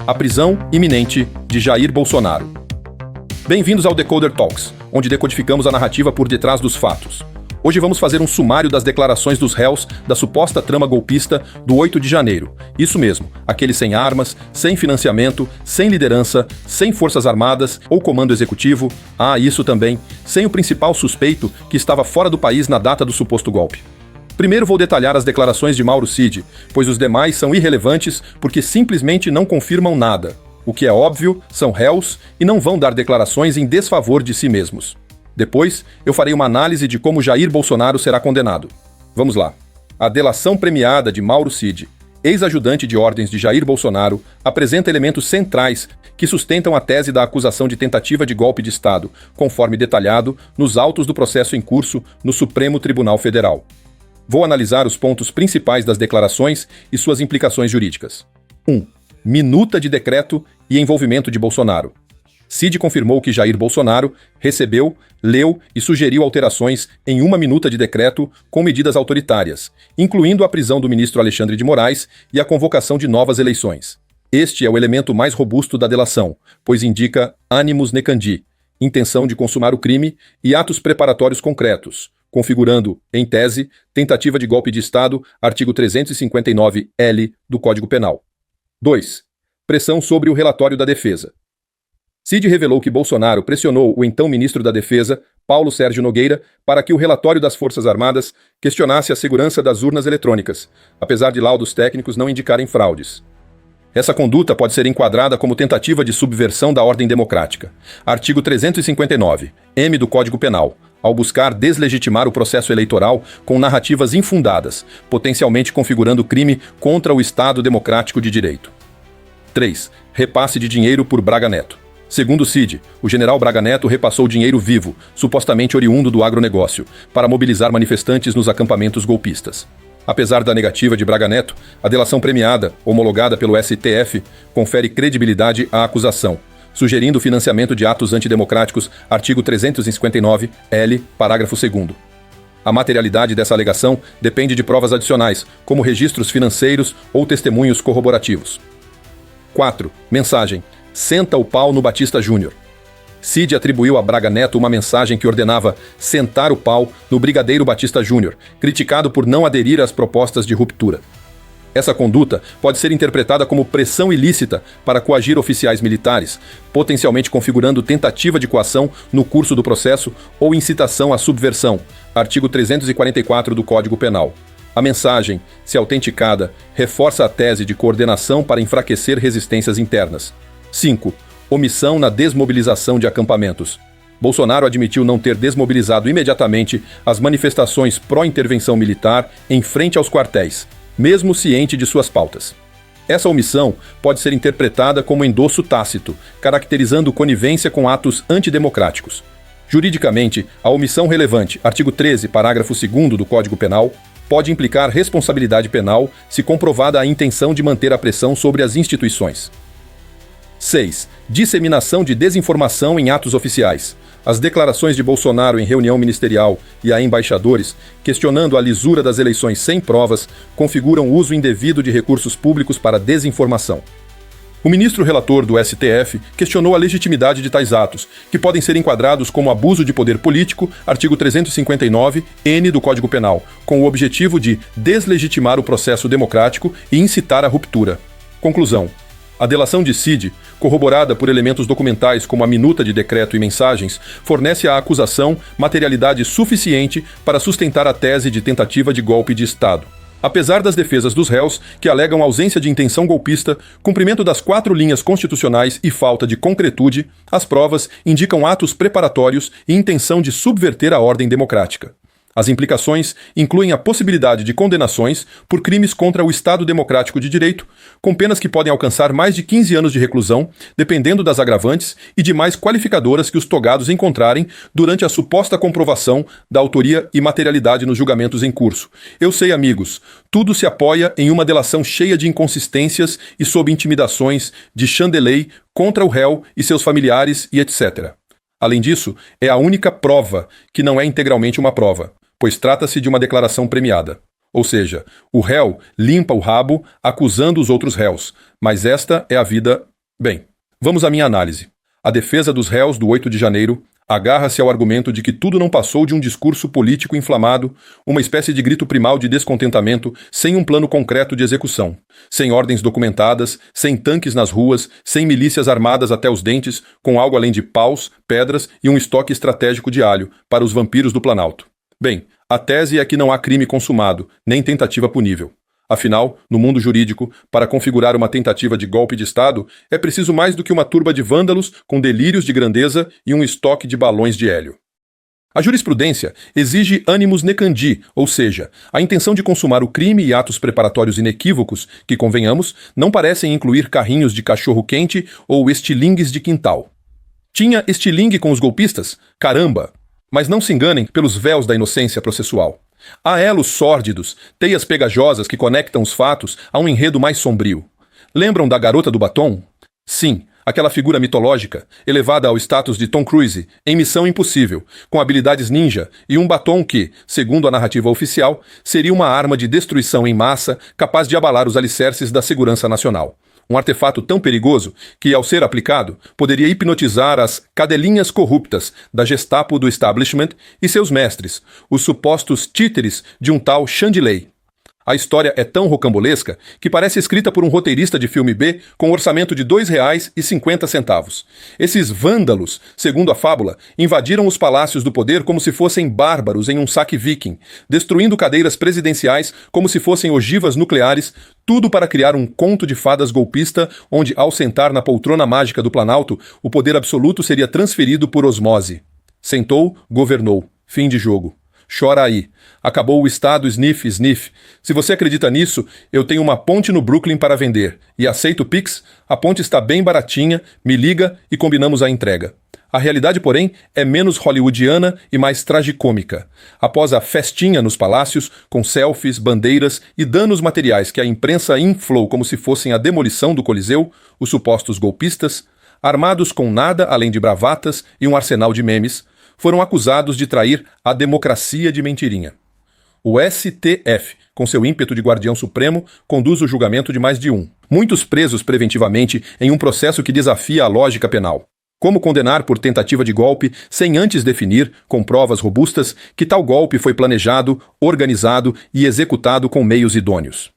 A prisão iminente de Jair Bolsonaro. Bem-vindos ao Decoder Talks, onde decodificamos a narrativa por detrás dos fatos. Hoje vamos fazer um sumário das declarações dos réus da suposta trama golpista do 8 de janeiro. Isso mesmo, aquele sem armas, sem financiamento, sem liderança, sem forças armadas ou comando executivo. Isso também, sem o principal suspeito que estava fora do país na data do suposto golpe. Primeiro vou detalhar as declarações de Mauro Cid, pois os demais são irrelevantes porque simplesmente não confirmam nada. O que é óbvio, são réus e não vão dar declarações em desfavor de si mesmos. Depois, eu farei uma análise de como Jair Bolsonaro será condenado. Vamos lá. A delação premiada de Mauro Cid, ex-ajudante de ordens de Jair Bolsonaro, apresenta elementos centrais que sustentam a tese da acusação de tentativa de golpe de Estado, conforme detalhado nos autos do processo em curso no Supremo Tribunal Federal. Vou analisar os pontos principais das declarações e suas implicações jurídicas. 1. Minuta de decreto e envolvimento de Bolsonaro. Cid confirmou que Jair Bolsonaro recebeu, leu e sugeriu alterações em uma minuta de decreto com medidas autoritárias, incluindo a prisão do ministro Alexandre de Moraes e a convocação de novas eleições. Este é o elemento mais robusto da delação, pois indica animus necandi, intenção de consumar o crime e atos preparatórios concretos, configurando, em tese, tentativa de golpe de Estado, artigo 359-L do Código Penal. 2. Pressão sobre o relatório da defesa. Cid revelou que Bolsonaro pressionou o então ministro da Defesa, Paulo Sérgio Nogueira, para que o relatório das Forças Armadas questionasse a segurança das urnas eletrônicas, apesar de laudos técnicos não indicarem fraudes. Essa conduta pode ser enquadrada como tentativa de subversão da ordem democrática. Artigo 359-M do Código Penal, ao buscar deslegitimar o processo eleitoral com narrativas infundadas, potencialmente configurando crime contra o Estado democrático de direito. 3. Repasse de dinheiro por Braga Neto. Segundo Cid, o general Braga Neto repassou dinheiro vivo, supostamente oriundo do agronegócio, para mobilizar manifestantes nos acampamentos golpistas. Apesar da negativa de Braga Neto, a delação premiada, homologada pelo STF, confere credibilidade à acusação, sugerindo o financiamento de atos antidemocráticos, artigo 359-L, parágrafo 2º. A materialidade dessa alegação depende de provas adicionais, como registros financeiros ou testemunhos corroborativos. 4. Mensagem. Senta o pau no Batista Júnior. Cid atribuiu a Braga Neto uma mensagem que ordenava sentar o pau no brigadeiro Batista Júnior, criticado por não aderir às propostas de ruptura. Essa conduta pode ser interpretada como pressão ilícita para coagir oficiais militares, potencialmente configurando tentativa de coação no curso do processo ou incitação à subversão, artigo 344 do Código Penal. A mensagem, se autenticada, reforça a tese de coordenação para enfraquecer resistências internas. 5. Omissão na desmobilização de acampamentos. Bolsonaro admitiu não ter desmobilizado imediatamente as manifestações pró-intervenção militar em frente aos quartéis, mesmo ciente de suas pautas. Essa omissão pode ser interpretada como endosso tácito, caracterizando conivência com atos antidemocráticos. Juridicamente, a omissão relevante, artigo 13, parágrafo 2º do Código Penal, pode implicar responsabilidade penal se comprovada a intenção de manter a pressão sobre as instituições. 6. Disseminação de desinformação em atos oficiais. As declarações de Bolsonaro em reunião ministerial e a embaixadores, questionando a lisura das eleições sem provas, configuram o uso indevido de recursos públicos para desinformação. O ministro relator do STF questionou a legitimidade de tais atos, que podem ser enquadrados como abuso de poder político, artigo 359-N do Código Penal, com o objetivo de deslegitimar o processo democrático e incitar a ruptura. Conclusão. A delação de Cid, corroborada por elementos documentais como a minuta de decreto e mensagens, fornece à acusação materialidade suficiente para sustentar a tese de tentativa de golpe de Estado. Apesar das defesas dos réus, que alegam ausência de intenção golpista, cumprimento das 4 linhas constitucionais e falta de concretude, as provas indicam atos preparatórios e intenção de subverter a ordem democrática. As implicações incluem a possibilidade de condenações por crimes contra o Estado Democrático de Direito, com penas que podem alcançar mais de 15 anos de reclusão, dependendo das agravantes e demais qualificadoras que os togados encontrarem durante a suposta comprovação da autoria e materialidade nos julgamentos em curso. Eu sei, amigos, tudo se apoia em uma delação cheia de inconsistências e sob intimidações de chandelei contra o réu e seus familiares e etc. Além disso, é a única prova que não é integralmente uma prova, pois trata-se de uma declaração premiada. Ou seja, o réu limpa o rabo acusando os outros réus, mas esta é a vida Bem, vamos à minha análise. A defesa dos réus do 8 de janeiro agarra-se ao argumento de que tudo não passou de um discurso político inflamado, uma espécie de grito primal de descontentamento, sem um plano concreto de execução, sem ordens documentadas, sem tanques nas ruas, sem milícias armadas até os dentes, com algo além de paus, pedras e um estoque estratégico de alho para os vampiros do Planalto. Bem, a tese é que não há crime consumado, nem tentativa punível. Afinal, no mundo jurídico, para configurar uma tentativa de golpe de Estado, é preciso mais do que uma turba de vândalos com delírios de grandeza e um estoque de balões de hélio. A jurisprudência exige animus necandi, ou seja, a intenção de consumar o crime e atos preparatórios inequívocos que, convenhamos, não parecem incluir carrinhos de cachorro-quente ou estilingues de quintal. Tinha estilingue com os golpistas? Caramba! Mas não se enganem pelos véus da inocência processual. Há elos sórdidos, teias pegajosas que conectam os fatos a um enredo mais sombrio. Lembram da Garota do Batom? Sim, aquela figura mitológica, elevada ao status de Tom Cruise, em Missão Impossível, com habilidades ninja e um batom que, segundo a narrativa oficial, seria uma arma de destruição em massa capaz de abalar os alicerces da segurança nacional. Um artefato tão perigoso que, ao ser aplicado, poderia hipnotizar as cadelinhas corruptas da Gestapo do establishment e seus mestres, os supostos títeres de um tal Chandley. A história é tão rocambolesca que parece escrita por um roteirista de filme B com um orçamento de R$ 2,50. Esses vândalos, segundo a fábula, invadiram os palácios do poder como se fossem bárbaros em um saque viking, destruindo cadeiras presidenciais como se fossem ogivas nucleares, tudo para criar um conto de fadas golpista onde, ao sentar na poltrona mágica do Planalto, o poder absoluto seria transferido por osmose. Sentou, governou. Fim de jogo. Chora aí. Acabou o estado sniff, sniff. Se você acredita nisso, eu tenho uma ponte no Brooklyn para vender. E aceito o Pix? A ponte está bem baratinha, me liga e combinamos a entrega. A realidade, porém, é menos hollywoodiana e mais tragicômica. Após a festinha nos palácios, com selfies, bandeiras e danos materiais que a imprensa inflou como se fossem a demolição do Coliseu, os supostos golpistas, armados com nada além de bravatas e um arsenal de memes, foram acusados de trair a democracia de mentirinha. O STF, com seu ímpeto de guardião supremo, conduz o julgamento de mais de um. Muitos presos preventivamente em um processo que desafia a lógica penal. Como condenar por tentativa de golpe sem antes definir, com provas robustas, que tal golpe foi planejado, organizado e executado com meios idôneos?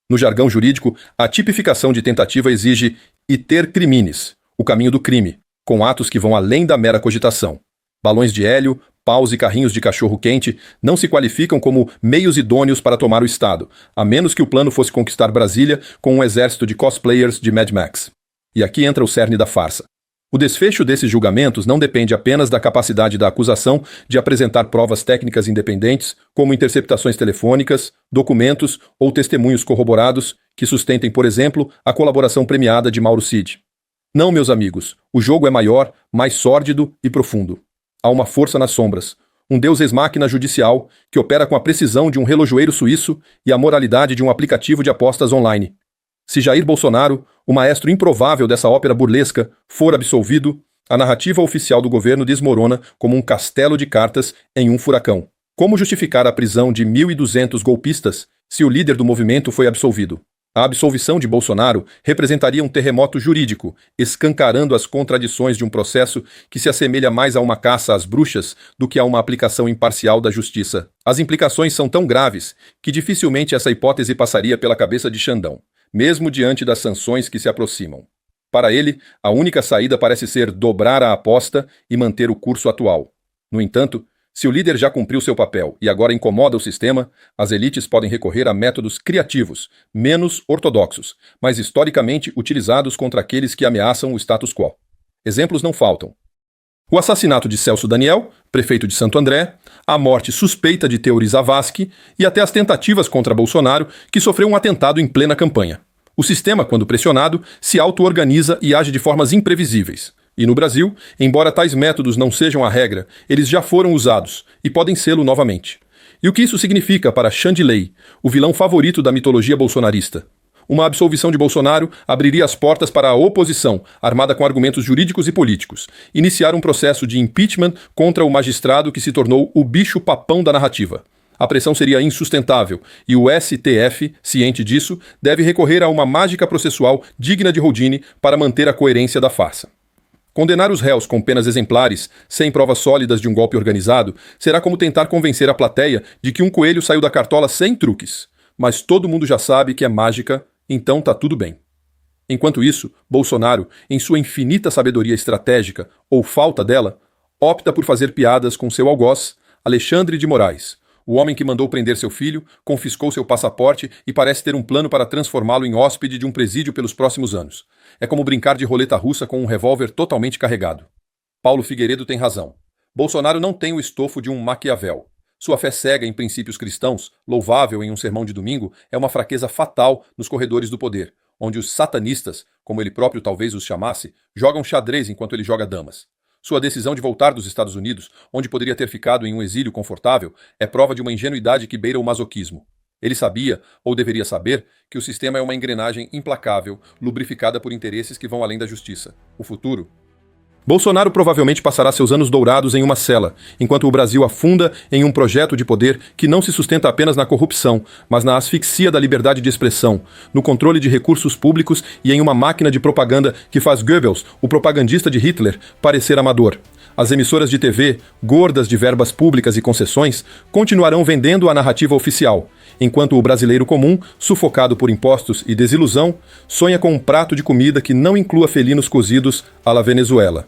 No jargão jurídico, a tipificação de tentativa exige iter criminis, o caminho do crime, com atos que vão além da mera cogitação. Balões de hélio, paus e carrinhos de cachorro-quente não se qualificam como meios idôneos para tomar o Estado, a menos que o plano fosse conquistar Brasília com um exército de cosplayers de Mad Max. E aqui entra o cerne da farsa. O desfecho desses julgamentos não depende apenas da capacidade da acusação de apresentar provas técnicas independentes, como interceptações telefônicas, documentos ou testemunhos corroborados que sustentem, por exemplo, a colaboração premiada de Mauro Cid. Não, meus amigos, o jogo é maior, mais sórdido e profundo. Há uma força nas sombras, um deus ex-máquina judicial que opera com a precisão de um relojoeiro suíço e a moralidade de um aplicativo de apostas online. Se Jair Bolsonaro, o maestro improvável dessa ópera burlesca, for absolvido, a narrativa oficial do governo desmorona como um castelo de cartas em um furacão. Como justificar a prisão de 1.200 golpistas se o líder do movimento foi absolvido? A absolvição de Bolsonaro representaria um terremoto jurídico, escancarando as contradições de um processo que se assemelha mais a uma caça às bruxas do que a uma aplicação imparcial da justiça. As implicações são tão graves que dificilmente essa hipótese passaria pela cabeça de Xandão, mesmo diante das sanções que se aproximam. Para ele, a única saída parece ser dobrar a aposta e manter o curso atual. No entanto, se o líder já cumpriu seu papel e agora incomoda o sistema, as elites podem recorrer a métodos criativos, menos ortodoxos, mas historicamente utilizados contra aqueles que ameaçam o status quo. Exemplos não faltam. O assassinato de Celso Daniel, prefeito de Santo André, a morte suspeita de Teori Zavascki e até as tentativas contra Bolsonaro, que sofreu um atentado em plena campanha. O sistema, quando pressionado, se auto-organiza e age de formas imprevisíveis. E no Brasil, embora tais métodos não sejam a regra, eles já foram usados e podem sê-lo novamente. E o que isso significa para Chandley, o vilão favorito da mitologia bolsonarista? Uma absolvição de Bolsonaro abriria as portas para a oposição, armada com argumentos jurídicos e políticos, iniciar um processo de impeachment contra o magistrado que se tornou o bicho-papão da narrativa. A pressão seria insustentável, e o STF, ciente disso, deve recorrer a uma mágica processual digna de Houdini para manter a coerência da farsa. Condenar os réus com penas exemplares, sem provas sólidas de um golpe organizado, será como tentar convencer a plateia de que um coelho saiu da cartola sem truques. Mas todo mundo já sabe que é mágica, então tá tudo bem. Enquanto isso, Bolsonaro, em sua infinita sabedoria estratégica, ou falta dela, opta por fazer piadas com seu algoz, Alexandre de Moraes, o homem que mandou prender seu filho, confiscou seu passaporte e parece ter um plano para transformá-lo em hóspede de um presídio pelos próximos anos. É como brincar de roleta russa com um revólver totalmente carregado. Paulo Figueiredo tem razão. Bolsonaro não tem o estofo de um Maquiavel. Sua fé cega em princípios cristãos, louvável em um sermão de domingo, é uma fraqueza fatal nos corredores do poder, onde os satanistas, como ele próprio talvez os chamasse, jogam xadrez enquanto ele joga damas. Sua decisão de voltar dos Estados Unidos, onde poderia ter ficado em um exílio confortável, é prova de uma ingenuidade que beira o masoquismo. Ele sabia, ou deveria saber, que o sistema é uma engrenagem implacável, lubrificada por interesses que vão além da justiça. O futuro... Bolsonaro provavelmente passará seus anos dourados em uma cela, enquanto o Brasil afunda em um projeto de poder que não se sustenta apenas na corrupção, mas na asfixia da liberdade de expressão, no controle de recursos públicos e em uma máquina de propaganda que faz Goebbels, o propagandista de Hitler, parecer amador. As emissoras de TV, gordas de verbas públicas e concessões, continuarão vendendo a narrativa oficial, enquanto o brasileiro comum, sufocado por impostos e desilusão, sonha com um prato de comida que não inclua felinos cozidos à la Venezuela.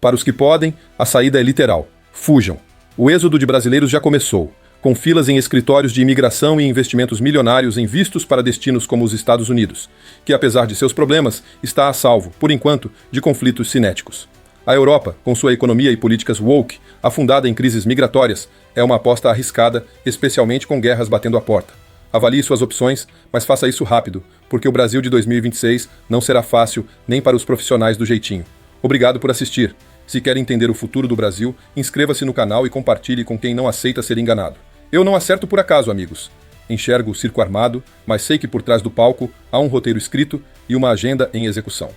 Para os que podem, a saída é literal. Fujam. O êxodo de brasileiros já começou, com filas em escritórios de imigração e investimentos milionários em vistos para destinos como os Estados Unidos, que, apesar de seus problemas, está a salvo, por enquanto, de conflitos cinéticos. A Europa, com sua economia e políticas woke, afundada em crises migratórias, é uma aposta arriscada, especialmente com guerras batendo à porta. Avalie suas opções, mas faça isso rápido, porque o Brasil de 2026 não será fácil nem para os profissionais do jeitinho. Obrigado por assistir. Se quer entender o futuro do Brasil, inscreva-se no canal e compartilhe com quem não aceita ser enganado. Eu não acerto por acaso, amigos. Enxergo o circo armado, mas sei que por trás do palco há um roteiro escrito e uma agenda em execução.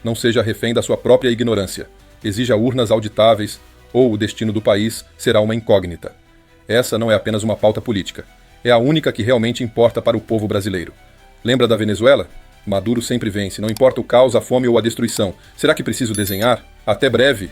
Não seja refém da sua própria ignorância. Exija urnas auditáveis, ou o destino do país será uma incógnita. Essa não é apenas uma pauta política. É a única que realmente importa para o povo brasileiro. Lembra da Venezuela? Maduro sempre vence, não importa o caos, a fome ou a destruição. Será que preciso desenhar? Até breve!